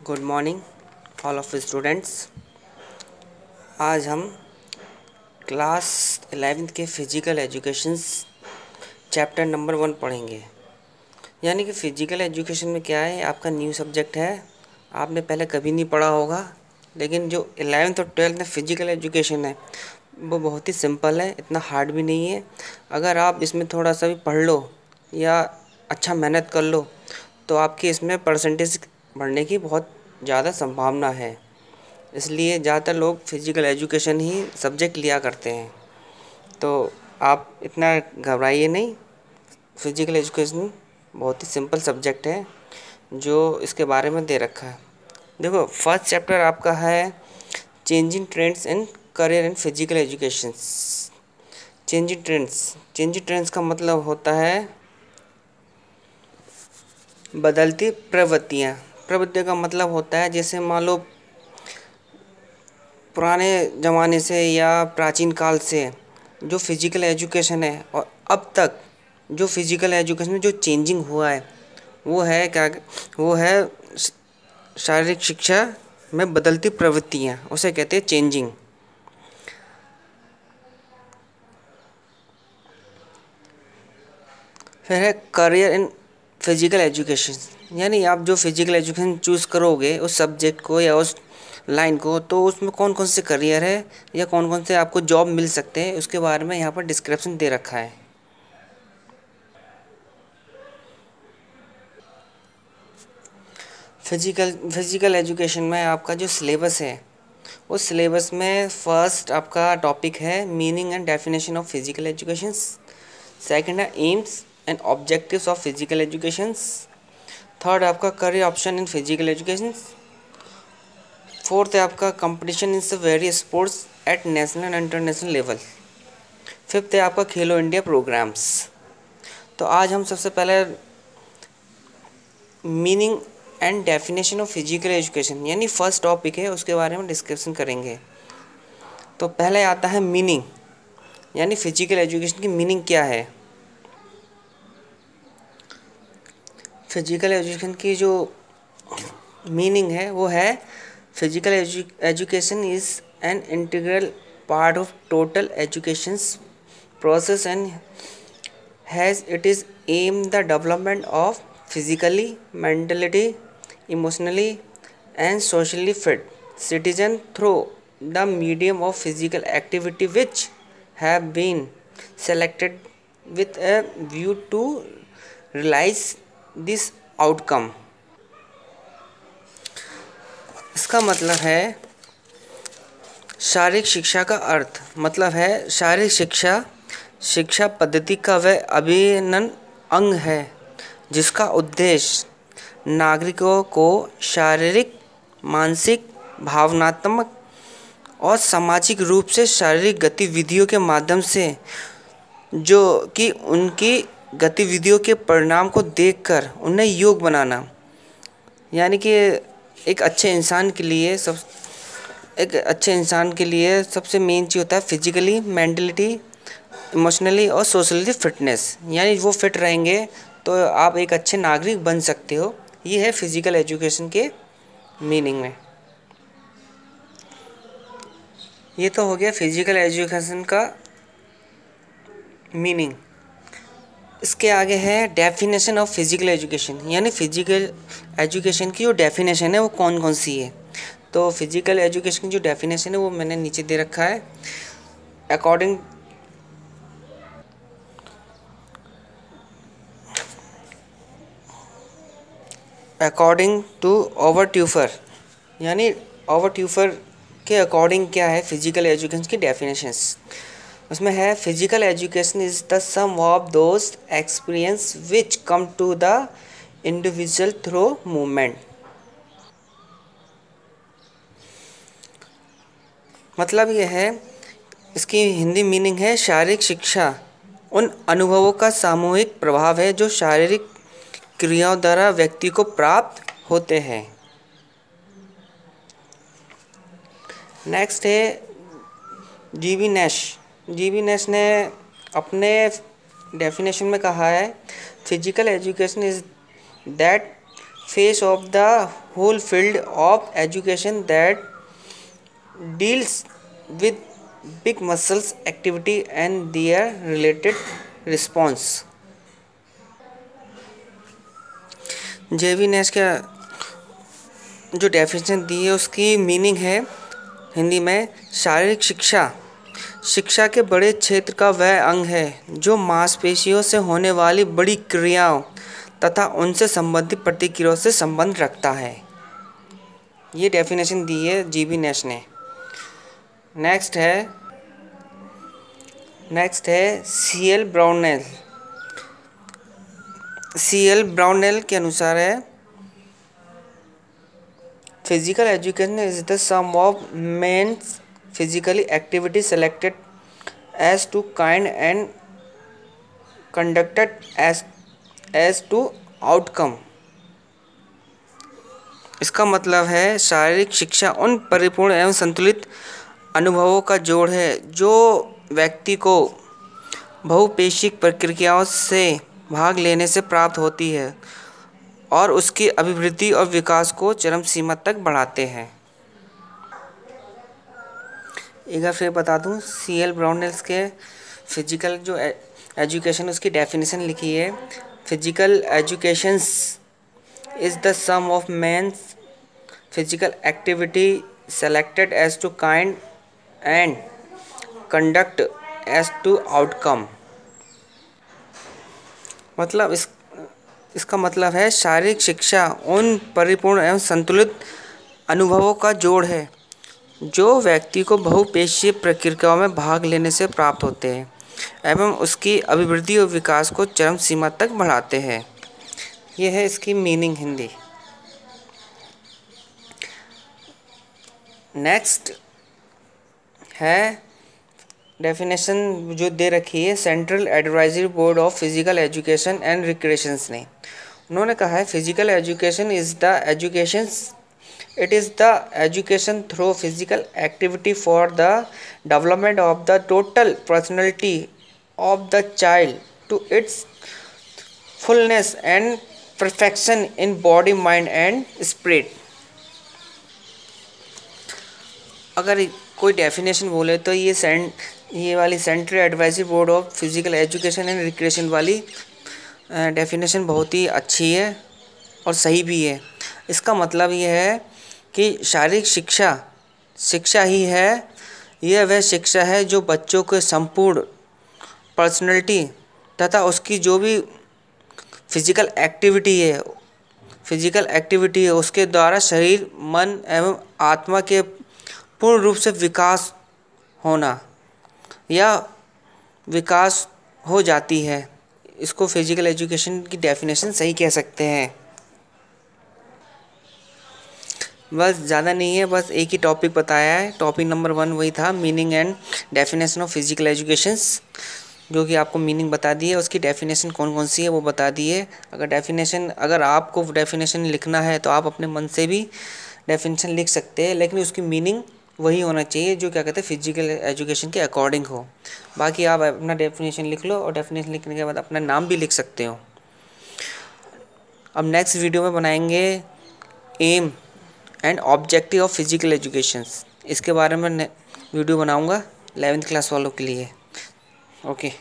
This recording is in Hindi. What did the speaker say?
Good morning all of students. आज हम क्लास 11th के फिजिकल एजुकेशंस चैप्टर नंबर 1 पढ़ेंगे। यानी कि फ़िज़िकल एजुकेशन में क्या है, आपका न्यू सब्जेक्ट है, आपने पहले कभी नहीं पढ़ा होगा। लेकिन जो 11th और 12th में फ़िज़िकल एजुकेशन है वो बहुत ही सिंपल है, इतना हार्ड भी नहीं है। अगर आप इसमें थोड़ा सा भी पढ़ लो या अच्छा मेहनत कर लो तो आपकी इसमें परसेंटेज बढ़ने की बहुत ज़्यादा संभावना है। इसलिए ज़्यादातर लोग फ़िज़िकल एजुकेशन ही सब्जेक्ट लिया करते हैं। तो आप इतना घबराइए नहीं, फ़िज़िकल एजुकेशन बहुत ही सिंपल सब्जेक्ट है जो इसके बारे में दे रखा है। देखो, फर्स्ट चैप्टर आपका है changing trends in career and physical education. Changing trends का मतलब होता है बदलती प्रवृत्तियों का मतलब होता है, जैसे मान लो पुराने ज़माने से या प्राचीन काल से जो फिज़िकल एजुकेशन है और अब तक जो फिज़िकल एजुकेशन में जो चेंजिंग हुआ है वो है क्या, वो है शारीरिक शिक्षा में बदलती प्रवृत्तियाँ, उसे कहते हैं चेंजिंग। फिर है करियर इन फिजिकल एजुकेशन। यानी आप जो फिजिकल एजुकेशन चूज़ करोगे उस सब्जेक्ट को या उस लाइन को, तो उसमें कौन कौन से करियर है या कौन कौन से आपको जॉब मिल सकते हैं उसके बारे में यहाँ पर डिस्क्रिप्शन दे रखा है। फिजिकल एजुकेशन में आपका जो सिलेबस है उस सिलेबस में फर्स्ट आपका टॉपिक है meaning and definition of physical education. Second है aims and objectives of physical education. Third आपका career option in physical education. Fourth है आपका competition in various sports at national and international level. Fifth है आपका खेलो इंडिया प्रोग्राम्स। तो आज हम सबसे पहले meaning and definition of physical education यानी फर्स्ट टॉपिक है उसके बारे में डिस्कशन करेंगे। तो पहले आता है मीनिंग, यानी फिजिकल एजुकेशन की मीनिंग क्या है। फिजिकल एजुकेशन की जो मीनिंग है वो है physical education is an integral part of total education process and has it is am the development of physically, mentally, emotionally and socially fit citizen through the medium of physical activity which have been selected with a view to realize this outcome। इसका मतलब है शारीरिक शिक्षा का अर्थ मतलब है शारीरिक शिक्षा पद्धति का वह अभिन्न अंग है जिसका उद्देश्य नागरिकों को शारीरिक, मानसिक, भावनात्मक और सामाजिक रूप से शारीरिक गतिविधियों के माध्यम से जो कि उनकी गतिविधियों के परिणाम को देखकर उन्हें योग बनाना। यानी कि एक अच्छे इंसान के लिए सबसे मेन चीज़ होता है फिजिकली, मेंटलिटी, इमोशनली और सोशली फिटनेस। यानी वो फिट रहेंगे तो आप एक अच्छे नागरिक बन सकते हो। ये है फिजिकल एजुकेशन के मीनिंग में। ये तो हो गया फिजिकल एजुकेशन का मीनिंग। इसके आगे है डेफिनेशन ऑफ फिजिकल एजुकेशन, यानी फिजिकल एजुकेशन की जो डेफिनेशन है वो कौन कौन सी है। तो फिजिकल एजुकेशन की जो डेफिनेशन है वो मैंने नीचे दे रखा है। अकॉर्डिंग टू ओवर ट्यूफर, यानी ओवर ट्यूफर के अकॉर्डिंग क्या है फिजिकल एजुकेशन की डेफिनेशंस। उसमें है physical education is the sum of those experience which come to the individual through movement. मतलब ये है, इसकी हिंदी मीनिंग है शारीरिक शिक्षा उन अनुभवों का सामूहिक प्रभाव है जो शारीरिक क्रियाओं द्वारा व्यक्ति को प्राप्त होते हैं। नेक्स्ट है जीवी नेश ने अपने डेफिनेशन में कहा है physical education is that phase of the whole field of education that deals with big muscles activity and their related response। जेवी नेश का जो डेफिनेशन दी है उसकी मीनिंग है हिंदी में शारीरिक शिक्षा शिक्षा के बड़े क्षेत्र का वह अंग है जो मांसपेशियों से होने वाली बड़ी क्रियाओं तथा उनसे संबंधित प्रतिक्रियाओं से संबंध रखता है। ये डेफिनेशन दी है जीबी नेश ने। नेक्स्ट है सी एल ब्राउनेल के अनुसार है physical education is the sum of men's physically activity selected as to kind and conducted as to outcome. इसका मतलब है शारीरिक शिक्षा उन परिपूर्ण एवं संतुलित अनुभवों का जोड़ है जो व्यक्ति को बहुउद्देश्यिक प्रक्रियाओं से भाग लेने से प्राप्त होती है और उसकी अभिवृद्धि और विकास को चरम सीमा तक बढ़ाते हैं। एक बार फिर बता दूं, सी एल ब्राउनेल्स के फिजिकल जो एजुकेशन उसकी डेफिनेशन लिखी है physical educations is the sum of men's physical activity selected as to kind and conduct as to outcome. मतलब इसका मतलब है शारीरिक शिक्षा उन परिपूर्ण एवं संतुलित अनुभवों का जोड़ है जो व्यक्ति को बहुउद्देश्यीय प्रक्रियाओं में भाग लेने से प्राप्त होते हैं एवं उसकी अभिवृद्धि और विकास को चरम सीमा तक बढ़ाते हैं। यह है इसकी मीनिंग हिंदी। नेक्स्ट है डेफिनेशन जो दे रखी है central advisory board of physical education and recreations ने। उन्होंने कहा है physical education it is the education through physical activity for the development of the total personality of the child to its fullness and perfection in body mind and spirit. अगर कोई डेफिनेशन बोले तो ये वाली central advisory board of physical education and recreation वाली डेफिनेशन बहुत ही अच्छी है और सही भी है। इसका मतलब ये है कि शारीरिक शिक्षा ही है, यह वह शिक्षा है जो बच्चों के संपूर्ण पर्सनैलिटी तथा उसकी जो भी फिजिकल एक्टिविटी है उसके द्वारा शरीर मन एवं आत्मा के पूर्ण रूप से विकास होना या विकास हो जाती है। इसको फिजिकल एजुकेशन की डेफिनेशन सही कह सकते हैं। बस ज़्यादा नहीं है, बस एक ही टॉपिक बताया है। टॉपिक नंबर 1 वही था meaning and definition of physical educations, जो कि आपको मीनिंग बता दी है, उसकी डेफिनेशन कौन कौन सी है वो बता दी है। अगर आपको डेफिनेशन लिखना है तो आप अपने मन से भी डेफिनेशन लिख सकते हैं, लेकिन उसकी मीनिंग वही होना चाहिए जो क्या कहते हैं फिजिकल एजुकेशन के अकॉर्डिंग हो। बाकी आप अपना डेफिनेशन लिख लो और डेफिनेशन लिखने के बाद अपना नाम भी लिख सकते हो। अब नेक्स्ट वीडियो में बनाएंगे aim and objective of physical education. इसके बारे में वीडियो बनाऊंगा 11th क्लास वालों के लिए। ओके।